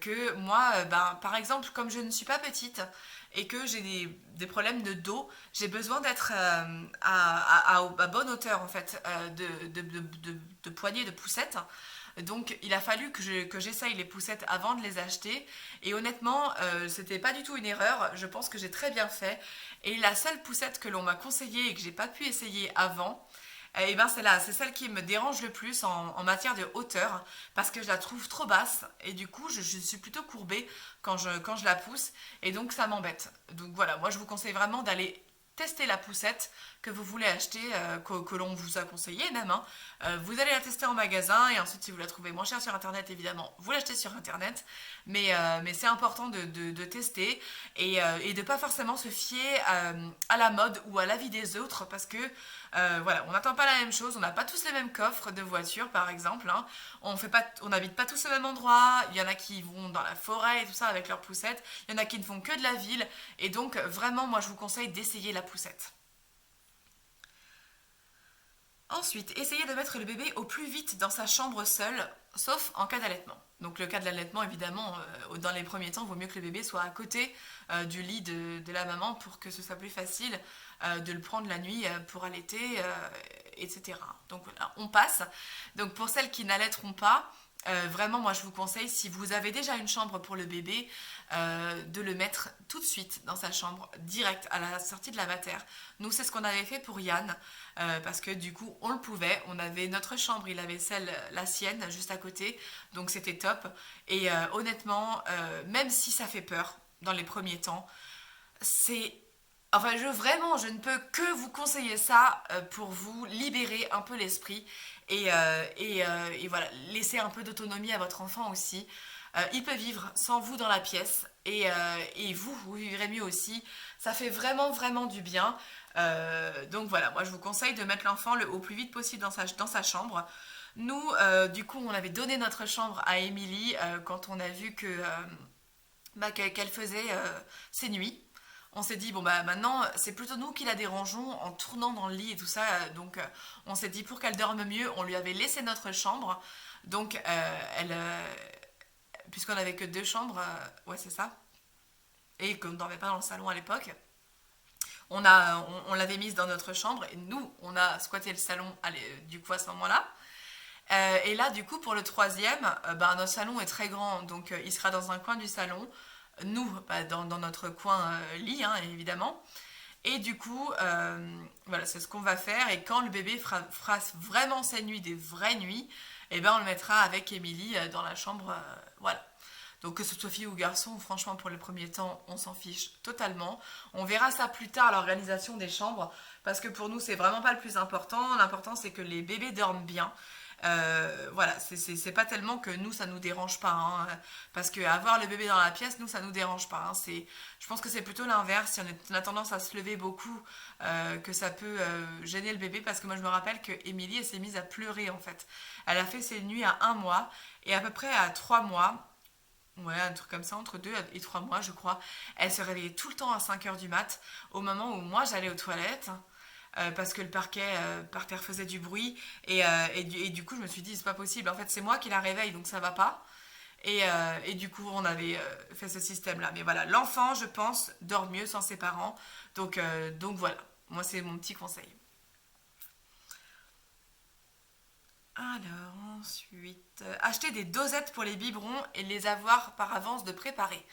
[SPEAKER 1] que moi, par exemple, comme je ne suis pas petite et que j'ai des problèmes de dos, j'ai besoin d'être à bonne hauteur en fait de poignée de poussette. Donc il a fallu que j'essaye les poussettes avant de les acheter. Et honnêtement, c'était pas du tout une erreur. Je pense que j'ai très bien fait. Et la seule poussette que l'on m'a conseillée et que j'ai pas pu essayer avant, et ben c'est celle qui me dérange le plus en matière de hauteur parce que je la trouve trop basse et du coup je suis plutôt courbée quand je la pousse et donc ça m'embête. Donc voilà, moi je vous conseille vraiment d'aller tester la poussette que vous voulez acheter, que l'on vous a conseillé même. Hein. Vous allez la tester en magasin et ensuite si vous la trouvez moins chère sur internet évidemment, vous l'achetez sur internet. Mais c'est important de tester et de pas forcément se fier à la mode ou à l'avis des autres parce que voilà, on n'attend pas la même chose, on n'a pas tous les mêmes coffres de voitures par exemple, hein. On n'habite pas tous au même endroit, il y en a qui vont dans la forêt et tout ça avec leurs poussettes, il y en a qui ne font que de la ville et donc vraiment moi je vous conseille d'essayer la poussette. Ensuite, essayez de mettre le bébé au plus vite dans sa chambre seul, sauf en cas d'allaitement. Donc le cas de l'allaitement, évidemment, dans les premiers temps, il vaut mieux que le bébé soit à côté du lit de la maman pour que ce soit plus facile de le prendre la nuit pour allaiter, etc. Donc voilà, on passe. Donc pour celles qui n'allaiteront pas, vraiment, moi je vous conseille, si vous avez déjà une chambre pour le bébé, de le mettre tout de suite dans sa chambre, direct à la sortie de la mater. Nous, c'est ce qu'on avait fait pour Yann, parce que du coup, on le pouvait. On avait notre chambre, il avait la sienne, juste à côté, donc c'était top. Et honnêtement, même si ça fait peur dans les premiers temps, c'est enfin, vraiment, je ne peux que vous conseiller ça pour vous libérer un peu l'esprit et voilà, laisser un peu d'autonomie à votre enfant aussi. Il peut vivre sans vous dans la pièce et vous vivrez mieux aussi. Ça fait vraiment, vraiment du bien. Donc voilà, moi je vous conseille de mettre l'enfant au plus vite possible dans sa chambre. Nous, du coup, on avait donné notre chambre à Émilie quand on a vu qu'elle faisait ses nuits. On s'est dit, bon bah maintenant, c'est plutôt nous qui la dérangeons en tournant dans le lit et tout ça. Donc on s'est dit, pour qu'elle dorme mieux, on lui avait laissé notre chambre. Donc puisqu'on n'avait que deux chambres, ouais c'est ça, et qu'on ne dormait pas dans le salon à l'époque, on l'avait mise dans notre chambre et nous, on a squatté le salon du coup à ce moment-là. Et là, du coup, pour le troisième, notre salon est très grand, donc il sera dans un coin du salon. Nous, dans notre coin lit, hein, évidemment. Et du coup, voilà, c'est ce qu'on va faire. Et quand le bébé fera vraiment ses nuits, des vraies nuits, eh ben, on le mettra avec Émilie dans la chambre. Voilà. Donc que ce soit fille ou garçon, franchement, pour les premiers temps, on s'en fiche totalement. On verra ça plus tard, l'organisation des chambres, parce que pour nous, c'est vraiment pas le plus important. L'important, c'est que les bébés dorment bien. Voilà, c'est pas tellement que nous ça nous dérange pas, hein, parce que avoir le bébé dans la pièce, nous ça nous dérange pas. Hein, je pense que c'est plutôt l'inverse, si on a tendance à se lever beaucoup, que ça peut gêner le bébé, parce que moi je me rappelle que Émilie elle s'est mise à pleurer en fait. Elle a fait ses nuits à 1 mois et à peu près à 3 mois. Ouais, un truc comme ça, entre 2 et 3 mois, je crois. Elle se réveillait tout le temps à 5 heures du mat, au moment où moi j'allais aux toilettes. Parce que le parquet par terre faisait du bruit et du coup je me suis dit c'est pas possible, en fait c'est moi qui la réveille donc ça va pas et du coup on avait fait ce système là, mais voilà, l'enfant je pense dort mieux sans ses parents, donc voilà, moi c'est mon petit conseil. Alors ensuite, acheter des dosettes pour les biberons et les avoir par avance de préparer.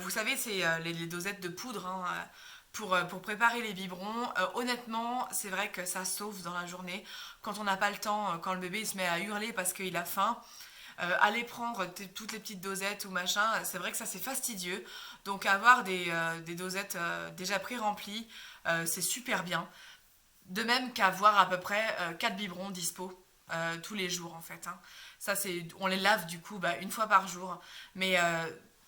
[SPEAKER 1] Vous savez, c'est les dosettes de poudre, hein, pour préparer les biberons. Honnêtement, c'est vrai que ça sauve dans la journée. Quand on n'a pas le temps, quand le bébé se met à hurler parce qu'il a faim, aller prendre toutes les petites dosettes ou machin, c'est vrai que ça c'est fastidieux. Donc avoir des dosettes déjà pré-remplies, c'est super bien. De même qu'avoir à peu près 4 biberons dispo tous les jours en fait, hein. Ça c'est, on les lave du coup une fois par jour. Mais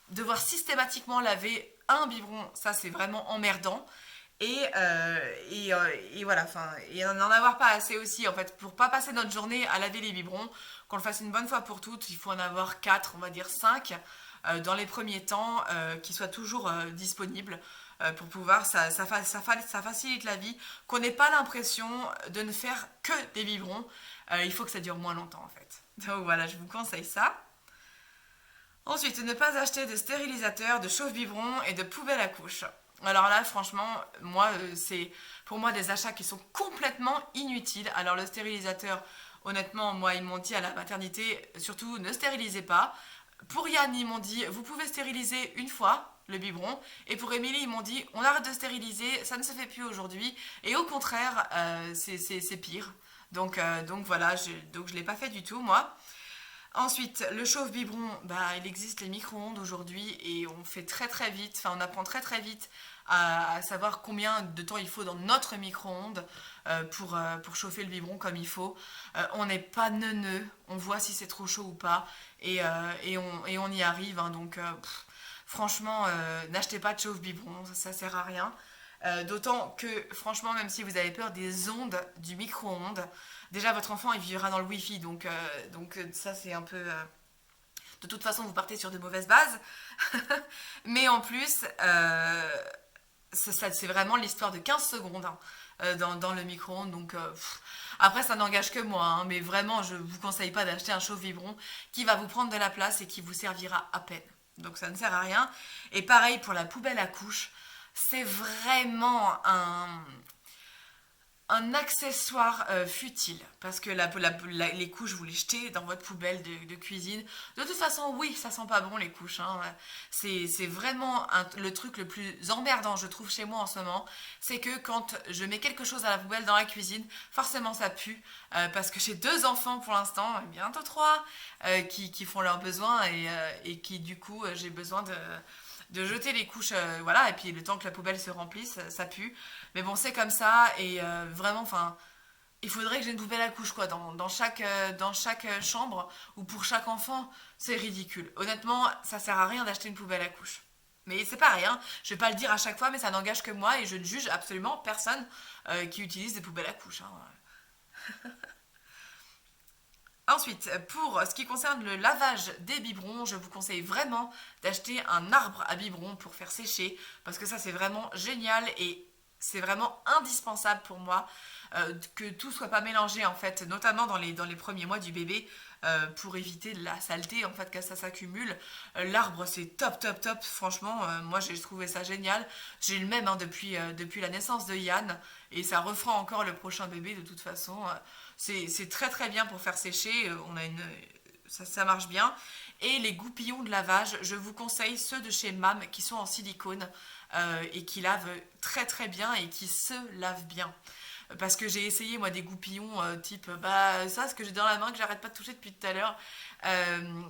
[SPEAKER 1] devoir systématiquement laver un biberon, ça c'est vraiment emmerdant. Et voilà, enfin, et n'en avoir pas assez aussi, en fait, pour pas passer notre journée à laver les biberons, qu'on le fasse une bonne fois pour toutes, il faut en avoir 4, on va dire 5, dans les premiers temps, qui soient toujours disponibles, pour pouvoir, ça facilite la vie, qu'on n'ait pas l'impression de ne faire que des biberons, il faut que ça dure moins longtemps, en fait. Donc voilà, je vous conseille ça. Ensuite, ne pas acheter de stérilisateur, de chauffe-biberon et de poubelle à couches. Alors là, franchement, moi, c'est pour moi des achats qui sont complètement inutiles. Alors le stérilisateur, honnêtement, moi, ils m'ont dit à la maternité, surtout ne stérilisez pas. Pour Yann, ils m'ont dit, vous pouvez stériliser une fois le biberon. Et pour Émilie, ils m'ont dit, on arrête de stériliser, ça ne se fait plus aujourd'hui. Et au contraire, c'est pire. Donc voilà, donc je ne l'ai pas fait du tout, moi. Ensuite, le chauffe-biberon, il existe les micro-ondes aujourd'hui et on fait très très vite, enfin on apprend très très vite à savoir combien de temps il faut dans notre micro-ondes pour chauffer le biberon comme il faut. On n'est pas neuneux, on voit si c'est trop chaud ou pas et on y arrive, hein. Donc franchement, n'achetez pas de chauffe-biberon, ça sert à rien. D'autant que, franchement, même si vous avez peur des ondes du micro-ondes, déjà votre enfant il vivra dans le Wi-Fi, donc ça c'est un peu. De toute façon, vous partez sur de mauvaises bases. Mais en plus, c'est vraiment l'histoire de 15 secondes, hein, dans le micro-ondes. Donc, après, ça n'engage que moi, hein, mais vraiment, je ne vous conseille pas d'acheter un chauffe-vibron qui va vous prendre de la place et qui vous servira à peine. Donc, ça ne sert à rien. Et pareil pour la poubelle à couches. C'est vraiment un accessoire futile parce que les couches vous les jetez dans votre poubelle de cuisine. De toute façon, oui, ça sent pas bon les couches, hein. C'est vraiment le truc le plus emmerdant, je trouve, chez moi en ce moment. C'est que quand je mets quelque chose à la poubelle dans la cuisine, forcément ça pue, parce que j'ai 2 enfants pour l'instant, et bientôt 3, qui font leurs besoins et qui du coup j'ai besoin de jeter les couches, voilà, et puis le temps que la poubelle se remplisse, ça pue. Mais bon, c'est comme ça, et vraiment, enfin, il faudrait que j'ai une poubelle à couches, quoi, dans chaque chambre, ou pour chaque enfant, c'est ridicule. Honnêtement, ça sert à rien d'acheter une poubelle à couches. Mais c'est pareil, hein, je vais pas le dire à chaque fois, mais ça n'engage que moi, et je ne juge absolument personne qui utilise des poubelles à couches, hein. Ensuite, pour ce qui concerne le lavage des biberons, je vous conseille vraiment d'acheter un arbre à biberon pour faire sécher, parce que ça c'est vraiment génial et c'est vraiment indispensable pour moi, que tout soit pas mélangé en fait, notamment dans les premiers mois du bébé, pour éviter de la saleté en fait que ça s'accumule. L'arbre c'est top top top, franchement, moi j'ai trouvé ça génial. J'ai le même, hein, depuis la naissance de Yann et ça refera encore le prochain bébé de toute façon. C'est très très bien pour faire sécher, ça marche bien. Et les goupillons de lavage, je vous conseille ceux de chez MAM qui sont en silicone, et qui lavent très très bien et qui se lavent bien. Parce que j'ai essayé moi des goupillons, type ça, ce que j'ai dans la main que j'arrête pas de toucher depuis tout à l'heure. Euh,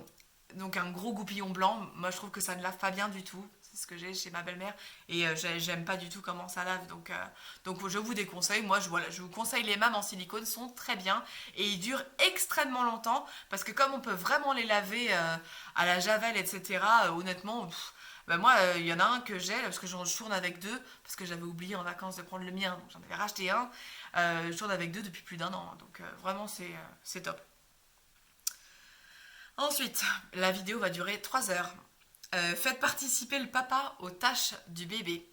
[SPEAKER 1] donc un gros goupillon blanc, moi je trouve que ça ne lave pas bien du tout. C'est ce que j'ai chez ma belle-mère et j'aime pas du tout comment ça lave. Donc je vous déconseille. Moi je vous conseille les MAM en silicone, sont très bien et ils durent extrêmement longtemps parce que comme on peut vraiment les laver à la javel, etc. Honnêtement, moi, il y en a un que j'ai, parce que je tourne avec 2, parce que j'avais oublié en vacances de prendre le mien, donc j'en avais racheté un. Je tourne avec 2 depuis plus d'1 an, hein, donc vraiment c'est top. Ensuite, la vidéo va durer 3 heures. Faites participer le papa aux tâches du bébé.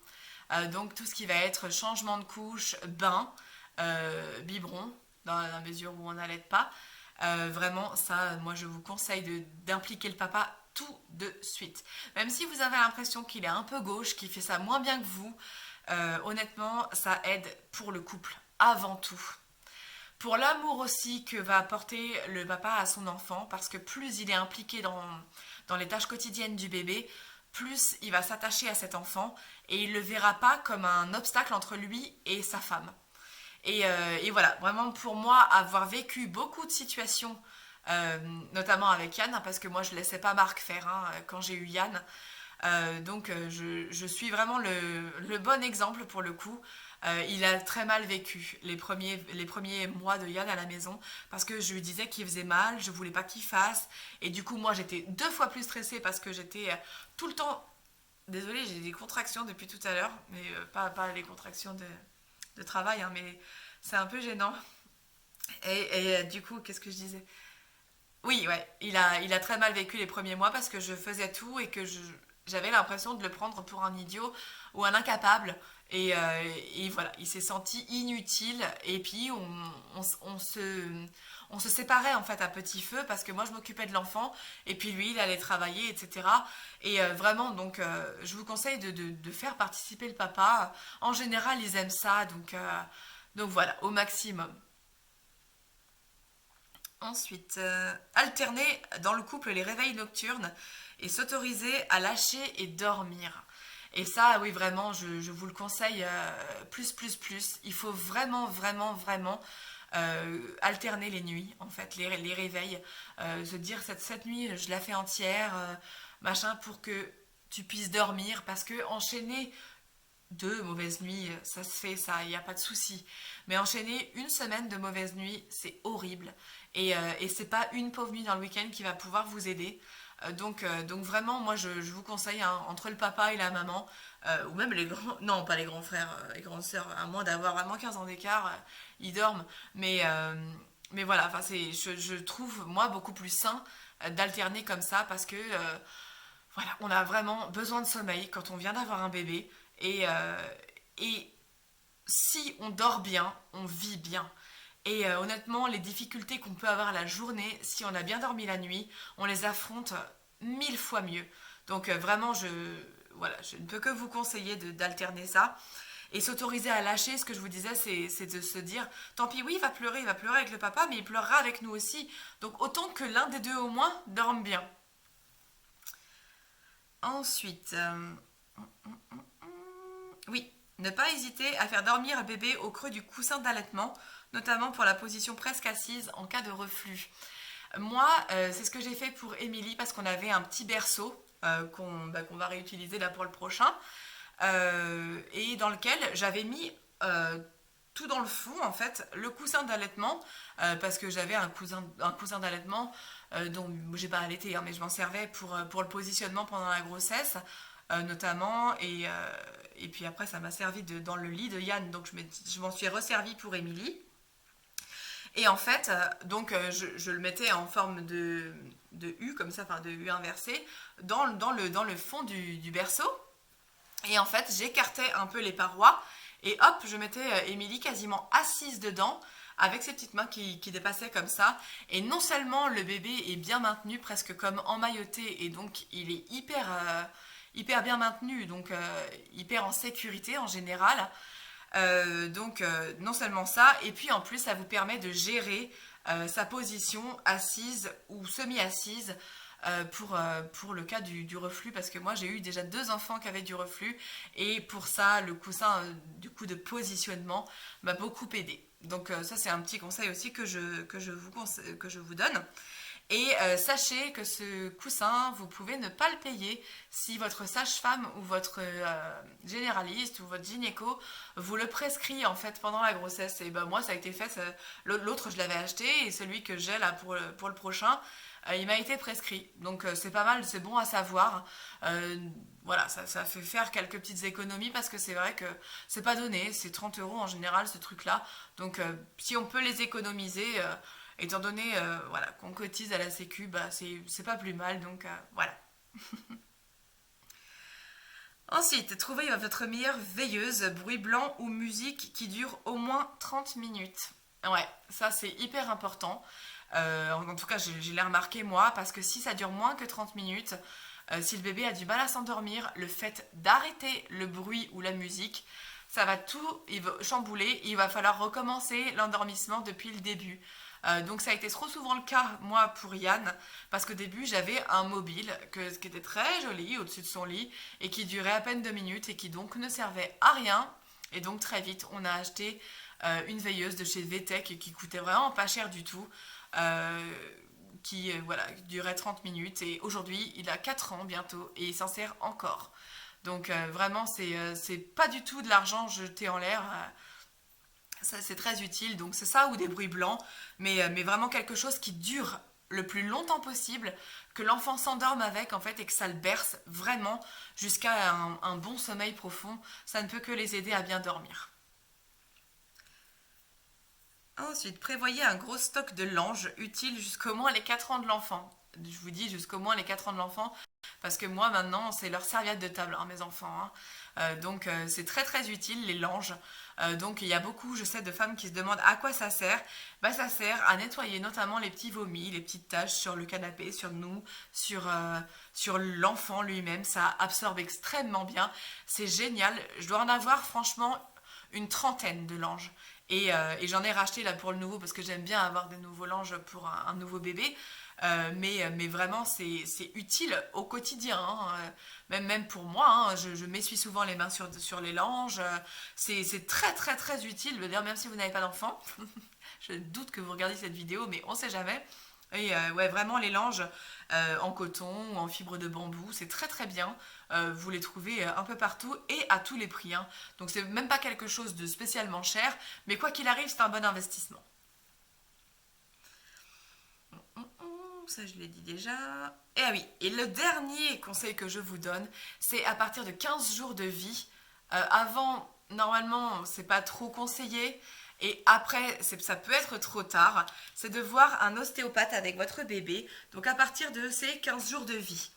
[SPEAKER 1] Donc tout ce qui va être changement de couche, bain, biberon, dans la mesure où on n'allait pas. Vraiment, ça, moi je vous conseille d'impliquer le papa tout de suite. Même si vous avez l'impression qu'il est un peu gauche, qu'il fait ça moins bien que vous, honnêtement, ça aide pour le couple avant tout. Pour l'amour aussi que va apporter le papa à son enfant, parce que plus il est impliqué dans les tâches quotidiennes du bébé, plus il va s'attacher à cet enfant et il ne le verra pas comme un obstacle entre lui et sa femme. Et voilà, vraiment pour moi, avoir vécu beaucoup de situations, notamment avec Yann, hein, parce que moi je ne laissais pas Marc faire, hein, quand j'ai eu Yann, Je suis vraiment le bon exemple pour le coup. Il a très mal vécu les premiers mois de Yann à la maison parce que je lui disais qu'il faisait mal, je voulais pas qu'il fasse. Et du coup, moi, j'étais 2 fois plus stressée parce que j'étais tout le temps. Désolée, j'ai des contractions depuis tout à l'heure, mais pas les contractions de travail, hein, mais c'est un peu gênant. Du coup, qu'est-ce que je disais? Oui, ouais, il a très mal vécu les premiers mois parce que je faisais tout et que j'avais l'impression de le prendre pour un idiot ou un incapable. Et voilà, il s'est senti inutile. Et puis, on se séparait en fait à petit feu parce que moi, je m'occupais de l'enfant et puis lui, il allait travailler, etc. Vraiment, je vous conseille de faire participer le papa. En général, ils aiment ça, donc voilà, au maximum. Ensuite, alterner dans le couple les réveils nocturnes et s'autoriser à lâcher et dormir. Et ça, oui, vraiment, je vous le conseille plus. Il faut vraiment alterner les nuits, en fait, les réveils. Se dire, cette nuit, je la fais entière, machin, pour que tu puisses dormir. Parce que enchaîner 2 mauvaises nuits, ça se fait, ça, il n'y a pas de souci. Mais enchaîner une semaine de mauvaises nuits, c'est horrible. Et c'est pas une pauvre nuit dans le week-end qui va pouvoir vous aider. Donc vraiment, moi, je vous conseille, hein, entre le papa et la maman, ou même les grands, non, pas les grands frères, les grandes sœurs, à moins d'avoir vraiment 15 ans d'écart, ils dorment. Mais, euh, mais voilà, enfin, je trouve, moi, beaucoup plus sain d'alterner comme ça parce que voilà, on a vraiment besoin de sommeil quand on vient d'avoir un bébé. Et si on dort bien, on vit bien. Honnêtement, les difficultés qu'on peut avoir la journée, si on a bien dormi la nuit, on les affronte 1000 fois mieux. Vraiment, voilà, je ne peux que vous conseiller d'alterner ça. Et s'autoriser à lâcher, ce que je vous disais, c'est de se dire, tant pis, oui, il va pleurer avec le papa, mais il pleurera avec nous aussi. Donc autant que l'un des deux au moins dorme bien. Ensuite, oui, ne pas hésiter à faire dormir un bébé au creux du coussin d'allaitement, notamment pour la position presque assise en cas de reflux. Moi, c'est ce que j'ai fait pour Émilie parce qu'on avait un petit berceau qu'on va réutiliser là pour le prochain et dans lequel j'avais mis tout dans le fond en fait le coussin d'allaitement parce que j'avais un cousin d'allaitement dont j'ai pas allaité hein, mais je m'en servais pour le positionnement pendant la grossesse notamment et puis après ça m'a servi dans le lit de Yann donc je m'en suis resservi pour Émilie et en fait je le mettais en forme de U comme ça enfin de U inversé dans le fond du berceau et en fait j'écartais un peu les parois et hop je mettais Émilie quasiment assise dedans avec ses petites mains qui dépassaient comme ça et non seulement le bébé est bien maintenu presque comme emmailloté et donc il est hyper bien maintenu, donc hyper en sécurité en général. Non seulement ça, et puis en plus ça vous permet de gérer sa position assise ou semi-assise pour le cas du reflux, parce que moi j'ai eu déjà 2 enfants qui avaient du reflux, et pour ça le coussin du coup de positionnement m'a beaucoup aidé. Donc ça c'est un petit conseil aussi que je vous donne. Et sachez que ce coussin, vous pouvez ne pas le payer si votre sage-femme ou votre généraliste ou votre gynéco vous le prescrit en fait pendant la grossesse. Et ben moi ça a été fait, l'autre je l'avais acheté et celui que j'ai là pour le prochain, il m'a été prescrit. Donc c'est pas mal, c'est bon à savoir. Voilà, ça fait faire quelques petites économies parce que c'est vrai que c'est pas donné, c'est 30 € en général ce truc-là. Donc si on peut les économiser, étant donné voilà, qu'on cotise à la sécu, bah, c'est pas plus mal, donc voilà. Ensuite, trouvez votre meilleure veilleuse, bruit blanc ou musique qui dure au moins 30 minutes. Ouais, ça c'est hyper important. En tout cas, je l'ai remarqué moi, parce que si ça dure moins que 30 minutes, si le bébé a du mal à s'endormir, le fait d'arrêter le bruit ou la musique, ça va tout chambouler. Il va falloir recommencer l'endormissement depuis le début. Donc ça a été trop souvent le cas, moi, pour Yann, parce qu'au début, j'avais un mobile qui était très joli au-dessus de son lit et qui durait à peine 2 minutes et qui donc ne servait à rien. Et donc très vite, on a acheté une veilleuse de chez VTech qui coûtait vraiment pas cher du tout. Euh, voilà, qui durait 30 minutes. Et aujourd'hui, il a 4 ans bientôt et il s'en sert encore. Donc vraiment, c'est pas du tout de l'argent jeté en l'air. Ça, c'est très utile. Donc c'est ça ou des bruits blancs. Mais vraiment quelque chose qui dure le plus longtemps possible, que l'enfant s'endorme avec en fait et que ça le berce vraiment jusqu'à un bon sommeil profond. Ça ne peut que les aider à bien dormir. Ensuite, prévoyez un gros stock de langes utile jusqu'au moins les 4 ans de l'enfant. Je vous dis jusqu'au moins les 4 ans de l'enfant parce que moi maintenant c'est leur serviette de table, hein, mes enfants. Hein. Donc c'est très très utile les langes. Donc il y a beaucoup, je sais, de femmes qui se demandent à quoi ça sert. Bah ça sert à nettoyer notamment les petits vomis, les petites taches sur le canapé, sur nous, sur l'enfant lui-même. Ça absorbe extrêmement bien. C'est génial. Je dois en avoir franchement une trentaine de langes. Et j'en ai racheté là pour le nouveau parce que j'aime bien avoir des nouveaux langes pour un nouveau bébé. Mais vraiment, c'est utile au quotidien. Hein. Même pour moi, hein, je m'essuie souvent les mains sur les langes. C'est très très très utile. D'ailleurs, même si vous n'avez pas d'enfant, je doute que vous regardez cette vidéo, mais on ne sait jamais. Et ouais, vraiment, les langes en coton ou en fibre de bambou, c'est très très bien. Vous les trouvez un peu partout et à tous les prix. Hein. Donc c'est même pas quelque chose de spécialement cher, mais quoi qu'il arrive, c'est un bon investissement. Ça je l'ai dit déjà. Et ah oui, et le dernier conseil que je vous donne, c'est à partir de 15 jours de vie. Avant, normalement, c'est pas trop conseillé. Et après, ça peut être trop tard. C'est de voir un ostéopathe avec votre bébé. Donc à partir de ces 15 jours de vie.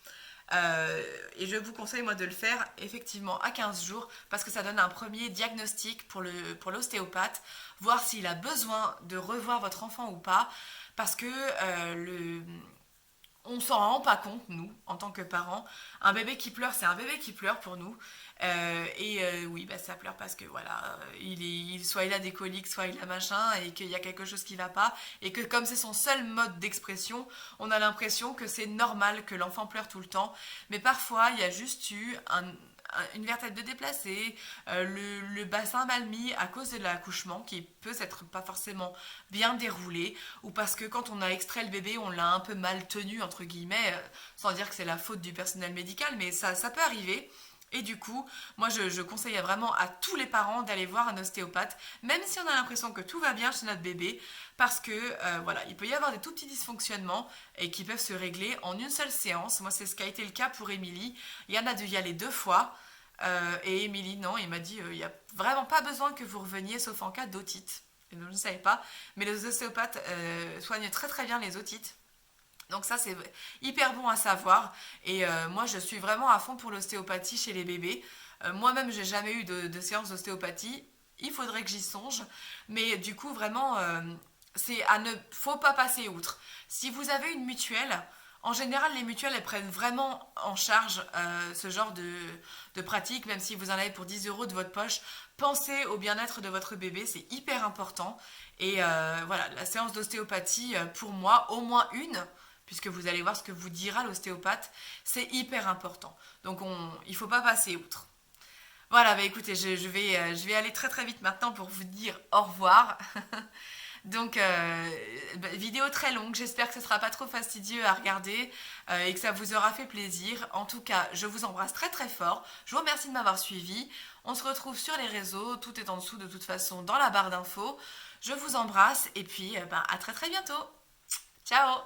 [SPEAKER 1] Et je vous conseille moi de le faire effectivement à 15 jours parce que ça donne un premier diagnostic pour l'ostéopathe, voir s'il a besoin de revoir votre enfant ou pas, parce que on s'en rend pas compte, nous, en tant que parents. Un bébé qui pleure, c'est un bébé qui pleure pour nous. Oui, bah, ça pleure parce que voilà, soit il a des coliques, soit il a machin, et qu'il y a quelque chose qui va pas. Et que comme c'est son seul mode d'expression, on a l'impression que c'est normal que l'enfant pleure tout le temps. Mais parfois, il y a juste eu une vertèbre de déplacée, le bassin mal mis à cause de l'accouchement qui peut s'être pas forcément bien déroulé, ou parce que quand on a extrait le bébé, on l'a un peu mal tenu, entre guillemets, sans dire que c'est la faute du personnel médical, mais ça peut arriver. Et du coup, moi je conseille vraiment à tous les parents d'aller voir un ostéopathe, même si on a l'impression que tout va bien chez notre bébé, parce que voilà, il peut y avoir des tout petits dysfonctionnements et qui peuvent se régler en une seule séance. Moi c'est ce qui a été le cas pour Émilie. Il y en a dû y aller 2 fois. Et Émilie, non, il m'a dit il n'y a vraiment pas besoin que vous reveniez sauf en cas d'otite. Et donc, je ne savais pas, mais les ostéopathes soignent très très bien les otites. Donc ça c'est hyper bon à savoir et moi je suis vraiment à fond pour l'ostéopathie chez les bébés. Moi-même j'ai jamais eu de séance d'ostéopathie, il faudrait que j'y songe, mais du coup vraiment c'est à ne faut pas passer outre. Si vous avez une mutuelle, en général les mutuelles elles prennent vraiment en charge ce genre de pratique, même si vous en avez pour 10 euros de votre poche, pensez au bien-être de votre bébé, c'est hyper important. Et voilà, la séance d'ostéopathie pour moi, au moins une, puisque vous allez voir ce que vous dira l'ostéopathe, c'est hyper important. Donc il ne faut pas passer outre. Voilà, bah écoutez, je vais aller très très vite maintenant pour vous dire au revoir. Donc, vidéo très longue, j'espère que ce ne sera pas trop fastidieux à regarder et que ça vous aura fait plaisir. En tout cas, je vous embrasse très très fort. Je vous remercie de m'avoir suivi. On se retrouve sur les réseaux, tout est en dessous de toute façon dans la barre d'infos. Je vous embrasse et puis à très très bientôt. Ciao!